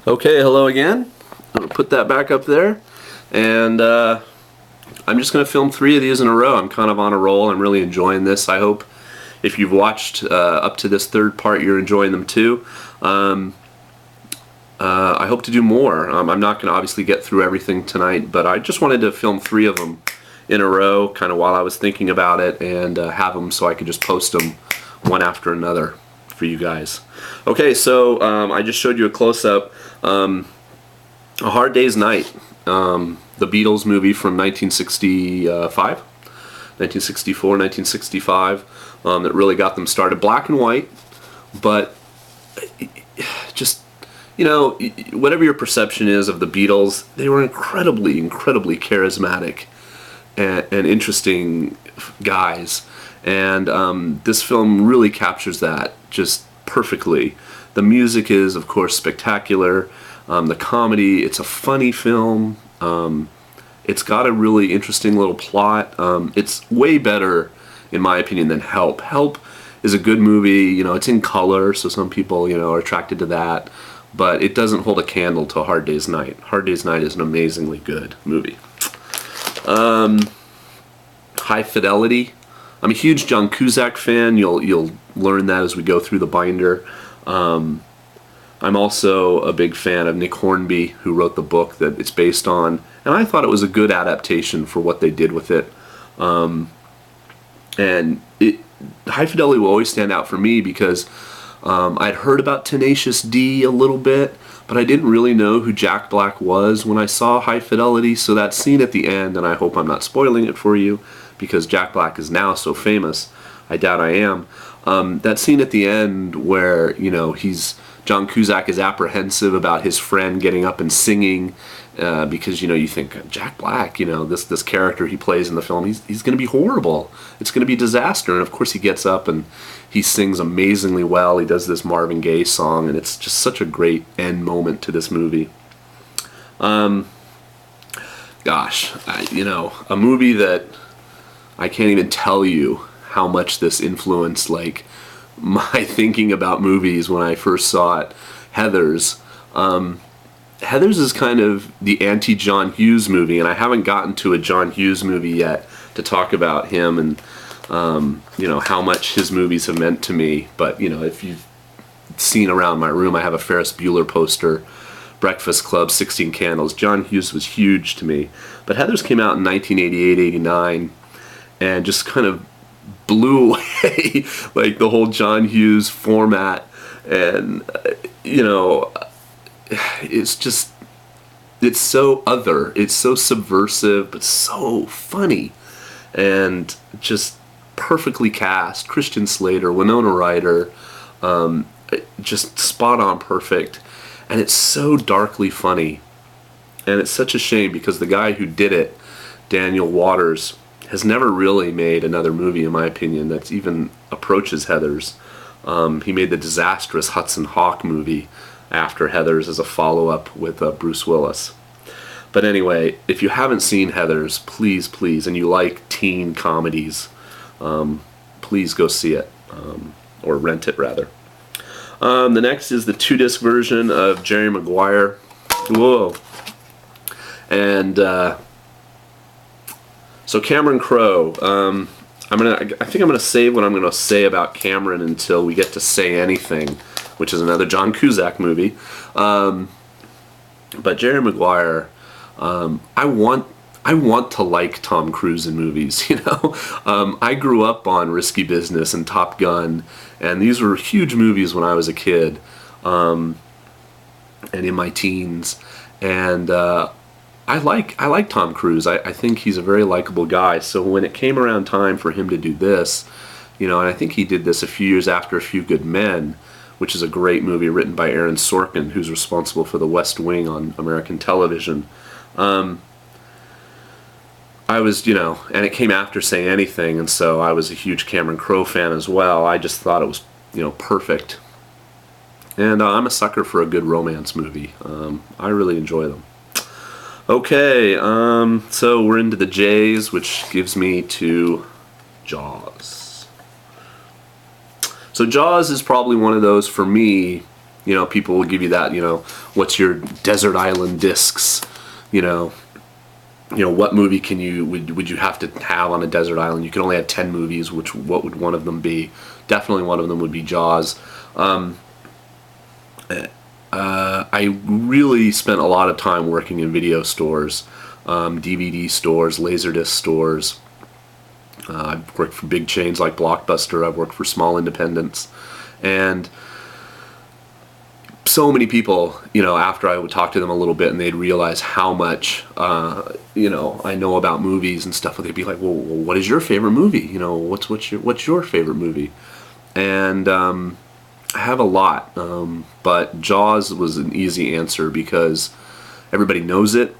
Okay, hello again. I'm going to put that back up there, and I'm just going to film 3 of these in a row. I'm kind of on a roll. I'm really enjoying this. I hope if you've watched up to this 3rd part, you're enjoying them too. I hope to do more. I'm not going to obviously get through everything tonight, but I just wanted to film 3 of them in a row, kind of while I was thinking about it, and have them so I could just post them one after another for you guys. Okay, so I just showed you a close-up. A Hard Day's Night, the Beatles movie from 1964, 1965, that really got them started. Black and white, but just, you know, whatever your perception is of the Beatles, they were incredibly charismatic and interesting guys. And this film really captures that just perfectly. The music is, of course, spectacular. The comedy, it's a funny film. It's got a really interesting little plot. It's way better, in my opinion, than Help. Help is a good movie. You know, it's in color, so some people, you know, are attracted to that. But it doesn't hold a candle to A Hard Day's Night. Hard Day's Night is an amazingly good movie. High Fidelity. I'm a huge John Cusack fan. You'll learn that as we go through the binder. I'm also a big fan of Nick Hornby, who wrote the book that it's based on, and I thought it was a good adaptation for what they did with it. And High Fidelity will always stand out for me because I'd heard about Tenacious D a little bit, but I didn't really know who Jack Black was when I saw High Fidelity. So that scene at the end, and I hope I'm not spoiling it for you, because Jack Black is now so famous, I doubt I am. That scene at the end where, you know, John Cusack is apprehensive about his friend getting up and singing, because, you know, you think, Jack Black, you know, this character he plays in the film, he's going to be horrible. It's going to be disaster. And of course he gets up and he sings amazingly well. He does this Marvin Gaye song, and it's just such a great end moment to this movie. You know, a movie that I can't even tell you how much this influenced, like, my thinking about movies when I first saw it. Heathers. Heathers is kind of the anti-John Hughes movie, and I haven't gotten to a John Hughes movie yet to talk about him and, you know, how much his movies have meant to me. But, you know, if you've seen around my room, I have a Ferris Bueller poster, Breakfast Club, 16 Candles. John Hughes was huge to me. But Heathers came out in 1988-89 and just kind of blew away like the whole John Hughes format. And, you know, it's so other, it's so subversive, but so funny, and just perfectly cast. Christian Slater, Winona Ryder, just spot on perfect, and it's so darkly funny. And it's such a shame because the guy who did it, Daniel Waters, has never really made another movie, in my opinion, that's even approaches Heathers. He made the disastrous Hudson Hawk movie after Heathers as a follow-up with Bruce Willis. But anyway, if you haven't seen Heathers, please, and you like teen comedies, please go see it, or rent it rather. The next is the 2-disc version of Jerry Maguire. Whoa. And so Cameron Crowe. I think I'm gonna save what I'm gonna say about Cameron until we get to Say Anything, which is another John Cusack movie. But Jerry Maguire, I want to like Tom Cruise in movies, you know? I grew up on Risky Business and Top Gun, and these were huge movies when I was a kid, and in my teens. And I like Tom Cruise. I think he's a very likable guy. So when it came around time for him to do this, you know, and I think he did this a few years after A Few Good Men, which is a great movie written by Aaron Sorkin, who's responsible for The West Wing on American television. I was, you know, and it came after Say Anything, and so I was a huge Cameron Crowe fan as well. I just thought it was, you know, perfect. And I'm a sucker for a good romance movie. I really enjoy them. Okay, so we're into the J's, which gives me to Jaws. So Jaws is probably one of those, for me, You know, people will give you that, you know, what's your desert island discs, you know, what movie would you have to have on a desert island? You can only have 10 movies, what would one of them be? Definitely one of them would be Jaws. I really spent a lot of time working in video stores, DVD stores, Laserdisc stores. I've worked for big chains like Blockbuster. I've worked for small independents. And so many people, you know, after I would talk to them a little bit and they'd realize how much, you know, I know about movies and stuff, they'd be like, well, what is your favorite movie? You know, what's your favorite movie? And I have a lot, but Jaws was an easy answer because everybody knows it.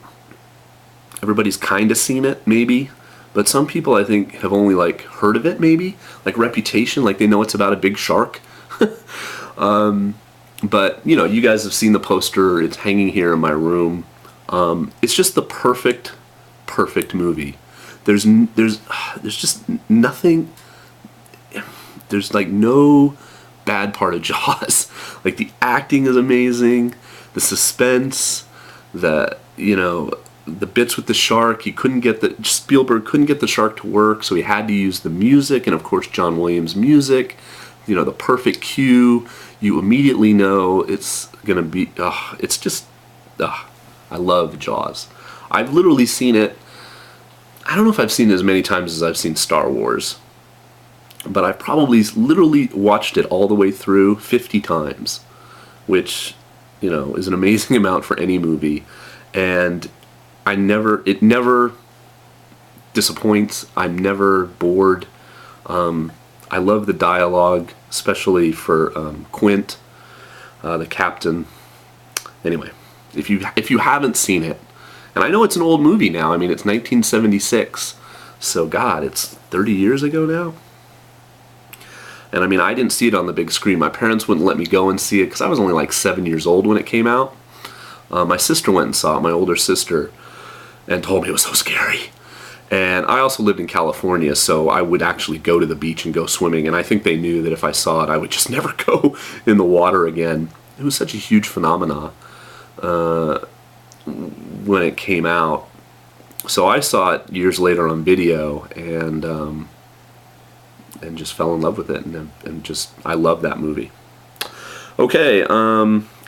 Everybody's kind of seen it, maybe. But some people, I think, have only, like, heard of it, maybe. Like Reputation, like they know it's about a big shark. But, you know, you guys have seen the poster. It's hanging here in my room. It's just the perfect movie. There's just nothing. There's like no bad part of Jaws. Like the acting is amazing, the suspense, the bits with the shark. Spielberg couldn't get the shark to work, so he had to use the music, and of course John Williams' music. You know, the perfect cue. You immediately know it's gonna be. It's just. I love Jaws. I've literally seen it. I don't know if I've seen it as many times as I've seen Star Wars, but I've probably literally watched it all the way through 50 times, which, you know, is an amazing amount for any movie. And it never disappoints. I'm never bored. I love the dialogue, especially for Quint, the captain. Anyway, if you haven't seen it, and I know it's an old movie now. I mean, it's 1976, so God, it's 30 years ago now. And I mean, I didn't see it on the big screen. My parents wouldn't let me go and see it because I was only like 7 years old when it came out. My sister went and saw it, my older sister, and told me it was so scary. And I also lived in California, so I would actually go to the beach and go swimming, and I think they knew that if I saw it, I would just never go in the water again. It was such a huge phenomenon when it came out. So I saw it years later on video, and just fell in love with it, and just, I love that movie. Okay,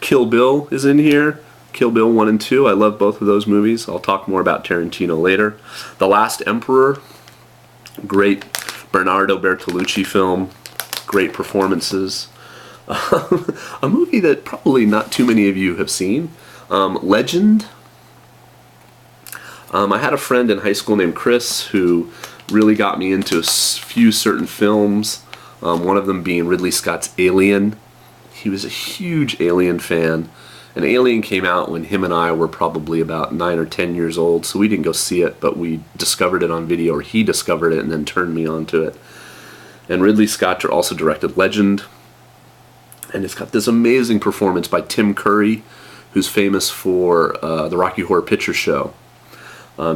Kill Bill is in here. Kill Bill 1 and 2. I love both of those movies. I'll talk more about Tarantino later. The Last Emperor. Great Bernardo Bertolucci film. Great performances. A movie that probably not too many of you have seen. Legend. I had a friend in high school named Chris who really got me into a few certain films. One of them being Ridley Scott's Alien. He was a huge Alien fan. And Alien came out when him and I were probably about 9 or 10 years old, so we didn't go see it, but we discovered it on video, or he discovered it and then turned me on to it. And Ridley Scott also directed Legend, and it's got this amazing performance by Tim Curry, who's famous for the Rocky Horror Picture Show.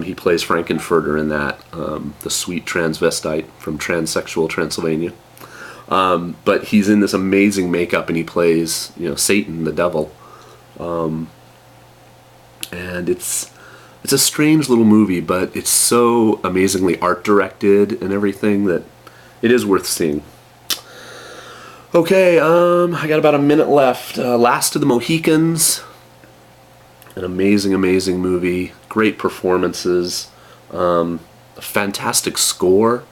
He plays Frankenfurter in that, the sweet transvestite from transsexual Transylvania. But he's in this amazing makeup, and he plays, you know, Satan, the devil. And it's a strange little movie, but it's so amazingly art directed and everything that it is worth seeing. Okay, I got about a minute left. Last of the Mohicans. An amazing movie. Great performances. A fantastic score.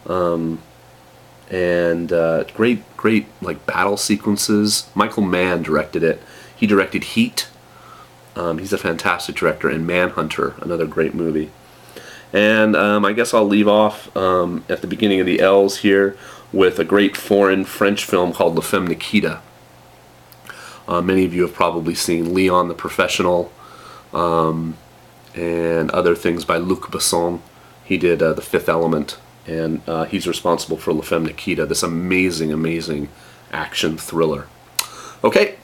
And great like battle sequences. Michael Mann directed it. He directed Heat. He's a fantastic director. And Manhunter, another great movie. And I guess I'll leave off at the beginning of the L's here with a great foreign French film called La Femme Nikita. Many of you have probably seen Leon the Professional and other things by Luc Besson. He did The Fifth Element, and he's responsible for La Femme Nikita, this amazing action thriller. Okay,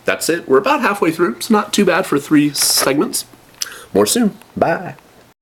that's it. We're about halfway through. It's not too bad for 3 segments. More soon. Bye.